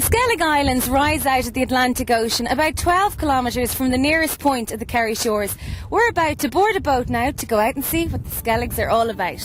Skellig Islands rise out of the Atlantic Ocean about 12 kilometres from the nearest point of the Kerry shores. We're about to board a boat now to go out and see what the Skelligs are all about.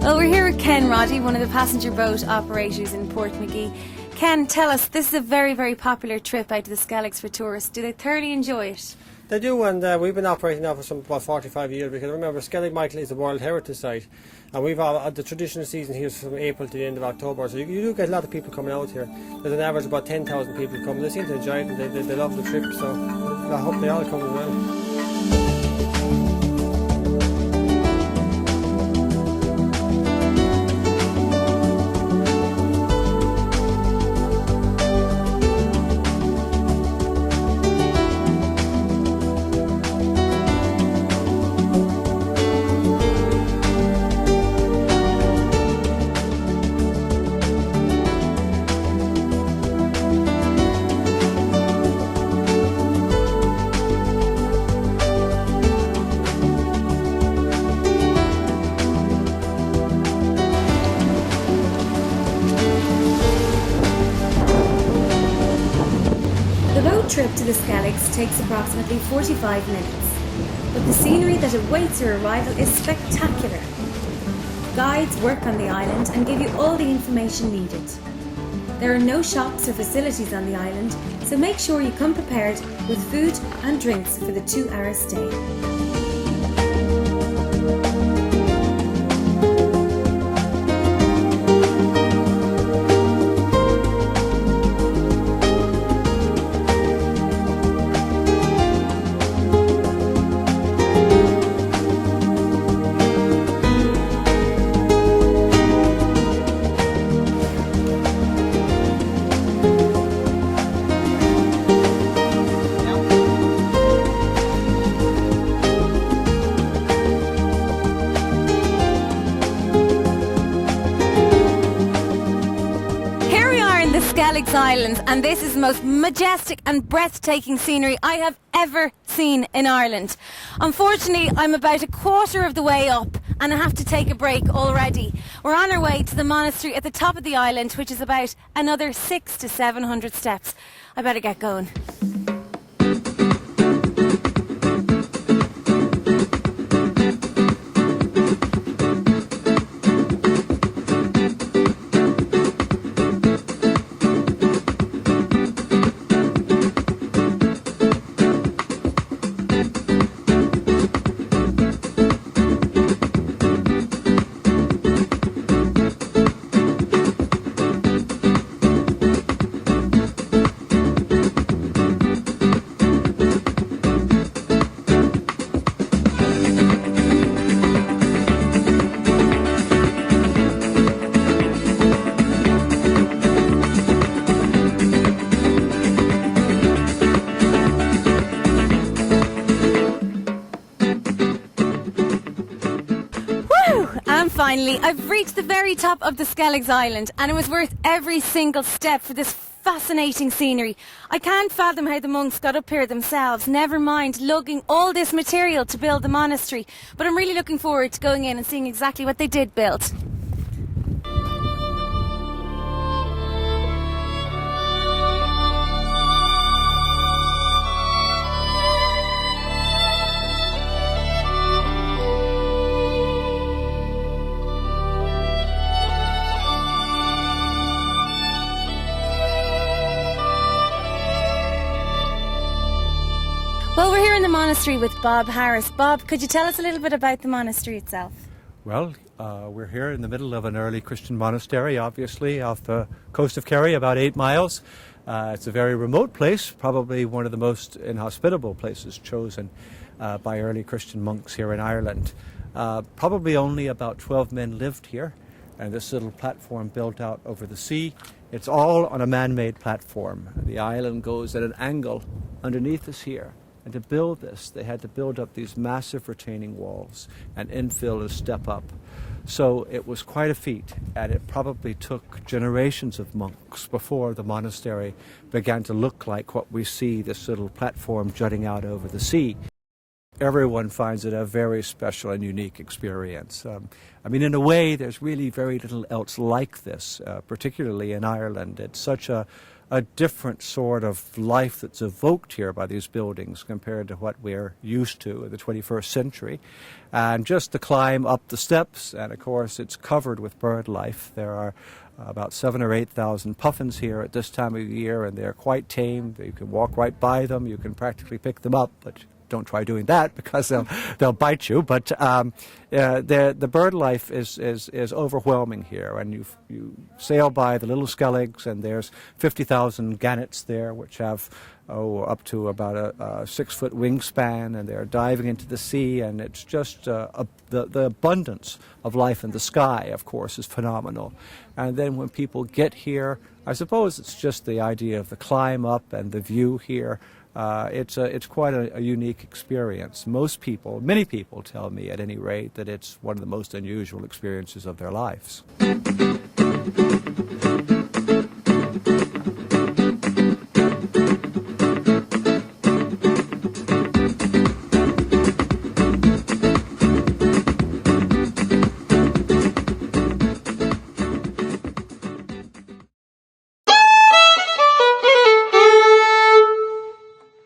Well, we're here with Ken Roddy, one of the passenger boat operators in Portmagee. Ken, tell us, this is a very, very popular trip out to the Skelligs for tourists. Do they thoroughly enjoy it? They do, and we've been operating now for about 45 years, because remember, Skellig Michael is a World Heritage Site, and we've the traditional season here is from April to the end of October, so you do get a lot of people coming out here. There's an average of about 10,000 people coming. They seem to enjoy it, and they love the trip, so I hope they all come as well. The boat trip to the Skelligs takes approximately 45 minutes, but the scenery that awaits your arrival is spectacular. Guides work on the island and give you all the information needed. There are no shops or facilities on the island, so make sure you come prepared with food and drinks for the 2-hour stay. The Skelligs Islands, and this is the most majestic and breathtaking scenery I have ever seen in Ireland. Unfortunately, I'm about a quarter of the way up and I have to take a break already. We're on our way to the monastery at the top of the island, which is about another 600 to 700 steps. I better get going. And finally, I've reached the very top of the Skelligs Island, and it was worth every single step for this fascinating scenery. I can't fathom how the monks got up here themselves, never mind lugging all this material to build the monastery. But I'm really looking forward to going in and seeing exactly what they did build. Well, we're here in the monastery with Bob Harris. Bob, could you tell us a little bit about the monastery itself? Well, we're here in the middle of an early Christian monastery, obviously, off the coast of Kerry, about 8 miles. It's a very remote place, probably one of the most inhospitable places chosen by early Christian monks here in Ireland. Probably only about 12 men lived here, and this little platform built out over the sea. It's all on a man-made platform. The island goes at an angle underneath us here. And to build this, they had to build up these massive retaining walls and infill and step up. So it was quite a feat, and it probably took generations of monks before the monastery began to look like what we see, this little platform jutting out over the sea. everyone finds it a very special and unique experience. I mean, in a way, there's really very little else like this, particularly in Ireland. It's such a different sort of life that's evoked here by these buildings compared to what we're used to in the 21st century. And just the climb up the steps, and of course it's covered with bird life. There are about 7,000 or 8,000 puffins here at this time of year, and they're quite tame. You can walk right by them, you can practically pick them up, but don't try doing that because they'll bite you. But the bird life is overwhelming here, and you sail by the little Skelligs, and there's 50,000 gannets there, which have up to about a 6-foot wingspan, and they're diving into the sea, and it's just the abundance of life in the sky, of course, is phenomenal. And then when people get here, I suppose it's just the idea of the climb up and the view here. It's quite a unique experience. Many people tell me at any rate that it's one of the most unusual experiences of their lives.